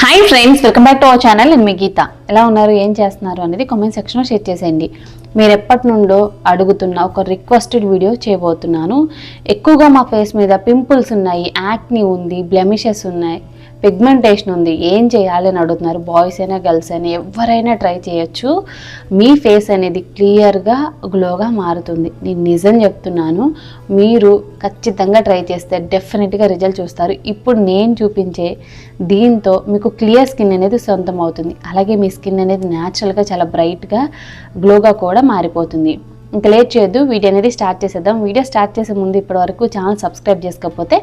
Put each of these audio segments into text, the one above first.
Hi friends, welcome back to our channel. నేను మీ గీత. ఎలా ఉన్నారు, ఏం చేస్తున్నారు అనేది కామెంట్ సెక్షన్లో షేర్ చేసేయండి. మీరు ఎప్పటి నుండో అడుగుతున్న ఒక రిక్వెస్టెడ్ వీడియో చేయబోతున్నాను. ఎక్కువగా మా ఫేస్ మీద పింపుల్స్ ఉన్నాయి, యాక్ని ఉంది, బ్లెమిషెస్ ఉన్నాయి, పిగ్మెంటేషన్ ఉంది, ఏం చేయాలి అని అడుగుతున్నారు. బాయ్స్ అయినా గర్ల్స్ అయినా ఎవరైనా ట్రై చేయొచ్చు. మీ ఫేస్ అనేది క్లియర్గా గ్లోగా మారుతుంది. నేను నిజం చెప్తున్నాను, మీరు ఖచ్చితంగా ట్రై చేస్తే డెఫినెట్గా రిజల్ట్ చూస్తారు. ఇప్పుడు నేను చూపించే దీంతో మీకు క్లియర్ స్కిన్ అనేది సొంతం అవుతుంది. అలాగే మీ స్కిన్ అనేది న్యాచురల్గా చాలా బ్రైట్గా గ్లోగా కూడా మారిపోతుంది. ఇంకా లేట్ చేయొద్దు, వీడియో అనేది స్టార్ట్ చేసేద్దాం. వీడియో స్టార్ట్ చేసే ముందు ఇప్పటివరకు ఛానల్ సబ్స్క్రైబ్ చేసుకోకపోతే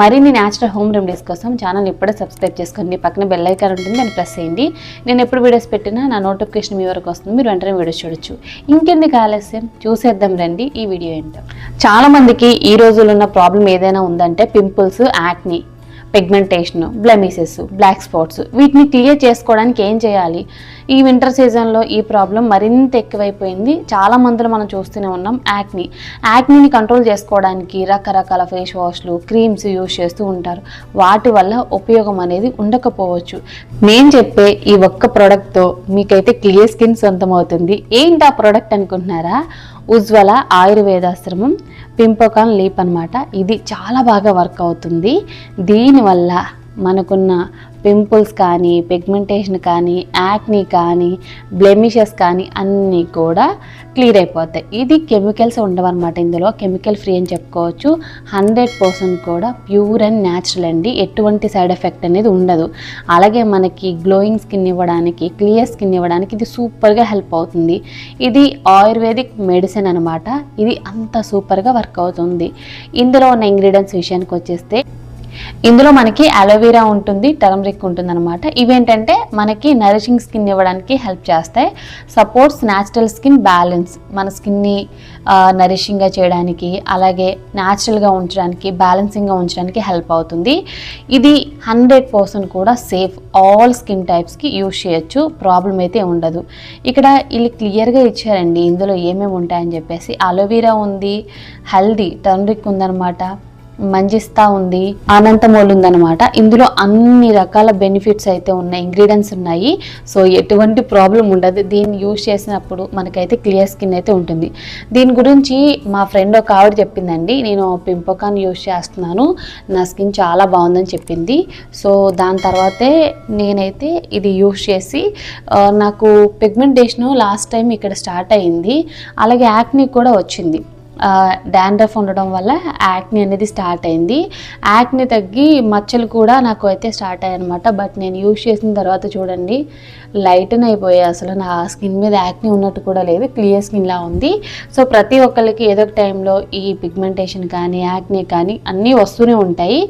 మరిన్ని న్యాచురల్ హోమ్ రెమెడీస్ కోసం ఛానల్ ఇప్పుడే సబ్స్క్రైబ్ చేసుకోండి. పక్కన బెల్ ఐకాన్ ఉంటుంది, దాన్ని ప్రెస్ చేయండి. నేను ఎప్పుడు వీడియోస్ పెట్టినా నా నోటిఫికేషన్ మీ వరకు వస్తుంది, మీరు వెంటనే వీడియోస్ చూడొచ్చు. ఇంకెందుకు ఆలస్యం, చూసేద్దాం రండి ఈ వీడియో ఏంటో. చాలామందికి ఈ రోజుల్లో ఉన్న ప్రాబ్లం ఏదైనా ఉందంటే pimples, acne, pigmentation, blemishes, black spots. వీటిని క్లియర్ చేసుకోవడానికి ఏం చేయాలి? ఈ వింటర్ సీజన్లో ఈ ప్రాబ్లం మరింత ఎక్కువైపోయింది. చాలా మందిలో మనం చూస్తూనే ఉన్నాం. యాక్నీని కంట్రోల్ చేసుకోవడానికి రకరకాల ఫేస్ వాష్లు, క్రీమ్స్ యూజ్ చేస్తూ ఉంటారు. వాటి వల్ల ఉపయోగం అనేది ఉండకపోవచ్చు. నేను చెప్పే ఈ ఒక్క ప్రోడక్ట్తో మీకైతే క్లియర్ స్కిన్ సొంతం అవుతుంది. ఏంటి ఆ ప్రోడక్ట్ అనుకుంటున్నారా? ఉజ్వల ఆయుర్వేదాశ్రమం పింపోకాన్ లీప్ అనమాట. ఇది చాలా బాగా వర్క్ అవుతుంది. దీనివల్ల మనకున్న పింపుల్స్ కానీ, పిగ్మెంటేషన్ కానీ, యాక్ని కానీ, బ్లెమిషెస్ కానీ అన్నీ కూడా క్లియర్ అయిపోతాయి. ఇది కెమికల్స్ ఉండవన్నమాట. ఇందులో కెమికల్ ఫ్రీ అని చెప్పుకోవచ్చు. 100% కూడా ప్యూర్ అండ్ న్యాచురల్ అండి. ఎటువంటి సైడ్ ఎఫెక్ట్ అనేది ఉండదు. అలాగే మనకి గ్లోయింగ్ స్కిన్ ఇవ్వడానికి, క్లియర్ స్కిన్ ఇవ్వడానికి ఇది సూపర్గా హెల్ప్ అవుతుంది. ఇది ఆయుర్వేదిక్ మెడిసిన్ అనమాట. ఇది అంత సూపర్గా వర్క్ అవుతుంది. ఇందులో ఉన్న ఇంగ్రీడియంట్స్ విషయానికి వచ్చేస్తే ఇందులో మనకి అలోవెరా ఉంటుంది, టర్మరిక్ ఉంటుంది అనమాట. ఇవేంటంటే మనకి నరిషింగ్ స్కిన్ ఇవ్వడానికి హెల్ప్ చేస్తాయి. సపోర్ట్స్ న్యాచురల్ స్కిన్ బ్యాలెన్స్, మన స్కిన్ని నరిషింగ్గా చేయడానికి, అలాగే న్యాచురల్గా ఉంచడానికి, బ్యాలెన్సింగ్గా ఉంచడానికి హెల్ప్ అవుతుంది. ఇది 100% కూడా సేఫ్. ఆల్ స్కిన్ టైప్స్కి యూజ్ చేయొచ్చు, ప్రాబ్లం అయితే ఉండదు. ఇక్కడ వీళ్ళు క్లియర్గా ఇచ్చారండి ఇందులో ఏమేమి ఉంటాయని చెప్పేసి. అలోవెరా ఉంది, హల్దీ, టర్మరిక్ ఉందన్నమాట, మంజిస్తా ఉంది, ఆనంతమోల్ ఉందన్నమాట. ఇందులో అన్ని రకాల బెనిఫిట్స్ అయితే ఉన్నాయి, ఇంగ్రీడియంట్స్ ఉన్నాయి. సో ఎటువంటి ప్రాబ్లం ఉండదు. దీన్ని యూజ్ చేసినప్పుడు మనకైతే క్లియర్ స్కిన్ అయితే ఉంటుంది. దీని గురించి మా ఫ్రెండ్ ఒక ఆవిడ చెప్పిందండి. నేను పింపోకాన్ యూజ్ చేస్తున్నాను, నా స్కిన్ చాలా బాగుందని చెప్పింది. సో దాని తర్వాతే నేనైతే ఇది యూజ్ చేసి నాకు పిగ్మెంటేషన్ లాస్ట్ టైం ఇక్కడ స్టార్ట్ అయ్యింది. అలాగే యాక్ని కూడా వచ్చింది. డాండ్రఫ్ ఉండడం వల్ల యాక్ని అనేది స్టార్ట్ అయింది. యాక్ని తగ్గి మచ్చలు కూడా నాకు అయితే స్టార్ట్ అయ్యాయి అనమాట. బట్ నేను యూజ్ చేసిన తర్వాత చూడండి, లైటన్ అయిపోయాయి. అసలు నా స్కిన్ మీద యాక్ని ఉన్నట్టు కూడా లేదు, క్లియర్ స్కిన్లా ఉంది. సో ప్రతి ఒక్కరికి ఏదో ఒక టైంలో ఈ పిగ్మెంటేషన్ కానీ, యాక్ని కానీ అన్నీ వస్తూనే ఉంటాయి.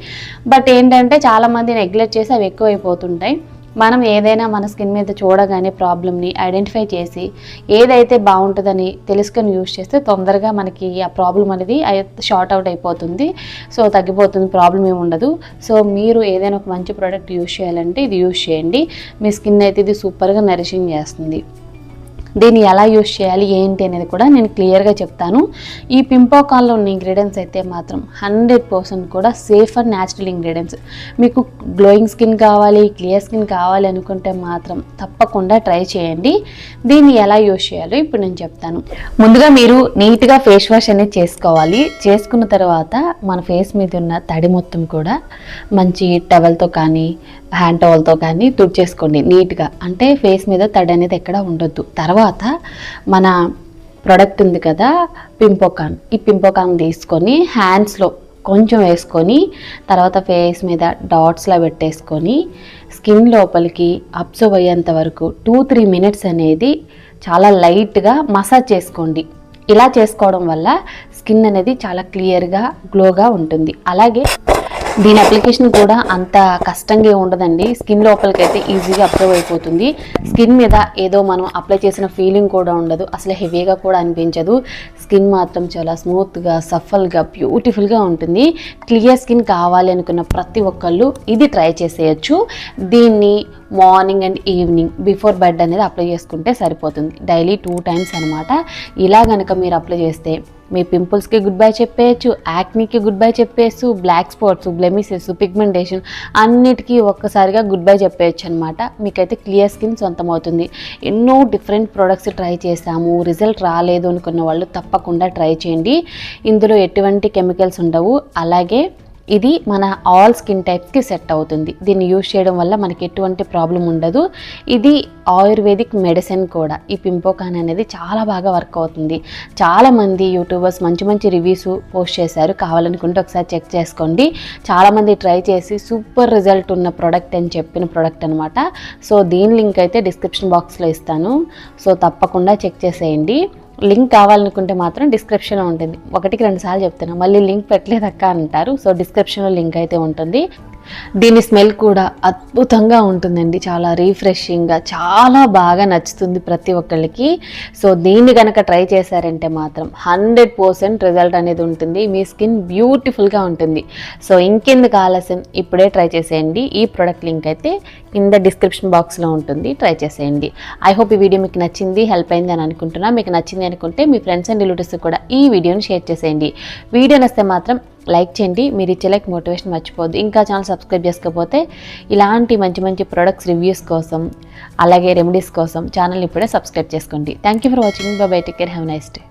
బట్ ఏంటంటే చాలామంది నెగ్లెక్ట్ చేసి అవి ఎక్కువైపోతుంటాయి. మనం ఏదైనా మన స్కిన్ మీద చూడగానే ప్రాబ్లమ్ని ఐడెంటిఫై చేసి ఏదైతే బాగుంటుందని తెలుసుకొని యూజ్ చేస్తే తొందరగా మనకి ఆ ప్రాబ్లం అనేది షార్ట్ అవుట్ అయిపోతుంది. సో తగ్గిపోతుంది, ప్రాబ్లం ఏమి ఉండదు. సో మీరు ఏదైనా ఒక మంచి ప్రోడక్ట్ యూజ్ చేయాలంటే ఇది యూజ్ చేయండి. మీ స్కిన్ అయితే ఇది సూపర్గా నరిషింగ్ చేస్తుంది. దీన్ని ఎలా యూజ్ చేయాలి ఏంటి అనేది కూడా నేను క్లియర్గా చెప్తాను. ఈ పింపోకాన్లో ఉన్న ఇంగ్రీడియంట్స్ అయితే మాత్రం 100% కూడా సేఫ్ అండ్ న్యాచురల్ ఇంగ్రీడియంట్స్. మీకు గ్లోయింగ్ స్కిన్ కావాలి, క్లియర్ స్కిన్ కావాలి అనుకుంటే మాత్రం తప్పకుండా ట్రై చేయండి. దీన్ని ఎలా యూజ్ చేయాలో ఇప్పుడు నేను చెప్తాను. ముందుగా మీరు నీట్గా ఫేస్ వాష్ అనేది చేసుకోవాలి. చేసుకున్న తర్వాత మన ఫేస్ మీద ఉన్న తడి మొత్తం కూడా మంచి టవల్తో కానీ, హ్యాండ్ టవల్తో కానీ తుడిచేసుకోండి నీట్గా. అంటే ఫేస్ మీద తడి అనేది ఎక్కడ ఉండొద్దు. తర్వాత మన ప్రోడక్ట్ ఉంది కదా పింపోకాన్, ఈ పింపోకాన్ తీసుకొని హ్యాండ్స్లో కొంచెం వేసుకొని తర్వాత ఫేస్ మీద డాట్స్లా పెట్టేసుకొని స్కిన్ లోపలికి అబ్జర్వ్ అయ్యేంత వరకు 2-3 మినిట్స్ అనేది చాలా లైట్గా మసాజ్ చేసుకోండి. ఇలా చేసుకోవడం వల్ల స్కిన్ అనేది చాలా క్లియర్గా గ్లోగా ఉంటుంది. అలాగే దీని అప్లికేషన్ కూడా అంత కష్టంగా ఉండదండి. స్కిన్ లోపలికి అయితే ఈజీగా అబ్జర్వ్ అయిపోతుంది. స్కిన్ మీద ఏదో మనం అప్లై చేసిన ఫీలింగ్ కూడా ఉండదు, అసలు హెవీగా కూడా అనిపించదు. స్కిన్ మాత్రం చాలా స్మూత్గా, సఫల్గా, బ్యూటిఫుల్గా ఉంటుంది. క్లియర్ స్కిన్ కావాలి అనుకున్న ప్రతి ఒక్కళ్ళు ఇది ట్రై చేసేయచ్చు. దీన్ని morning and evening before bed అనేది అప్లై చేసుకుంటే సరిపోతుంది. డైలీ 2 టైమ్స్ అనమాట. ఇలా కనుక మీరు అప్లై చేస్తే మీ పింపుల్స్కి గుడ్ బై చెప్పేయచ్చు, యాక్నీకి గుడ్ బై చెప్పేయచ్చు, బ్లాక్ స్పాట్స్, బ్లెమిసెస్, పిగ్మెంటేషన్ అన్నిటికీ ఒక్కసారిగా గుడ్ బై చెప్పేయచ్చు అనమాట. మీకైతే క్లియర్ స్కిన్ సొంతం అవుతుంది. ఎన్నో డిఫరెంట్ ప్రొడక్ట్స్ ట్రై చేసాము, రిజల్ట్ రాలేదు అనుకున్న వాళ్ళు తప్పకుండా ట్రై చేయండి. ఇందులో ఎటువంటి కెమికల్స్ ఉండవు. అలాగే ఇది మన ఆల్ స్కిన్ టైప్స్కి సెట్ అవుతుంది. దీన్ని యూజ్ చేయడం వల్ల మనకి ఎటువంటి ప్రాబ్లం ఉండదు. ఇది ఆయుర్వేదిక్ మెడిసిన్ కూడా. ఈ పింపోకాన్ అనేది చాలా బాగా వర్క్ అవుతుంది. చాలామంది యూట్యూబర్స్ మంచి మంచి రివ్యూస్ పోస్ట్ చేశారు, కావాలనుకుంటే ఒకసారి చెక్ చేసుకోండి. చాలామంది ట్రై చేసి సూపర్ రిజల్ట్ ఉన్న ప్రోడక్ట్ అని చెప్పిన ప్రోడక్ట్ అనమాట. సో దీని లింక్ అయితే డిస్క్రిప్షన్ బాక్స్లో ఇస్తాను. సో తప్పకుండా చెక్ చేసేయండి. లింక్ కావాలనుకుంటే మాత్రం డిస్క్రిప్షన్లో ఉంటుంది. 1కి 2 సార్లు చెప్తున్నా, మళ్ళీ లింక్ పెట్టలేదక్క అంటారు. సో డిస్క్రిప్షన్లో లింక్ అయితే ఉంటుంది. దీని స్మెల్ కూడా అద్భుతంగా ఉంటుందండి. చాలా రీఫ్రెషింగ్గా, చాలా బాగా నచ్చుతుంది ప్రతి ఒక్కళ్ళకి. సో దీన్ని కనుక ట్రై చేశారంటే మాత్రం 100% రిజల్ట్ అనేది ఉంటుంది. మీ స్కిన్ బ్యూటిఫుల్గా ఉంటుంది. సో ఇంకెందుకు ఆలస్యం, ఇప్పుడే ట్రై చేసేయండి. ఈ ప్రోడక్ట్ లింక్ అయితే కింద డిస్క్రిప్షన్ బాక్స్లో ఉంటుంది, ట్రై చేసేయండి. ఐ హోప్ ఈ వీడియో మీకు నచ్చింది, హెల్ప్ అయింది అని అనుకుంటున్నా. మీకు నచ్చింది అనుకుంటే మీ ఫ్రెండ్స్ అండ్ రిలేటివ్స్ కూడా ఈ వీడియోని షేర్ చేసేయండి. వీడియో నచ్చితే మాత్రం లైక్ చేయండి. మీరు ఇచ్చే లైక్ మోటివేషన్ మర్చిపోద్దు. ఇంకా ఛానల్ సబ్స్క్రైబ్ చేసుకోకపోతే ఇలాంటి మంచి మంచి ప్రొడక్ట్స్ రివ్యూస్ కోసం, అలాగే రెమెడీస్ కోసం ఛానల్ ఇప్పుడే సబ్స్క్రైబ్ చేసుకోండి. Thank you for watching. By by, take care, have nice day.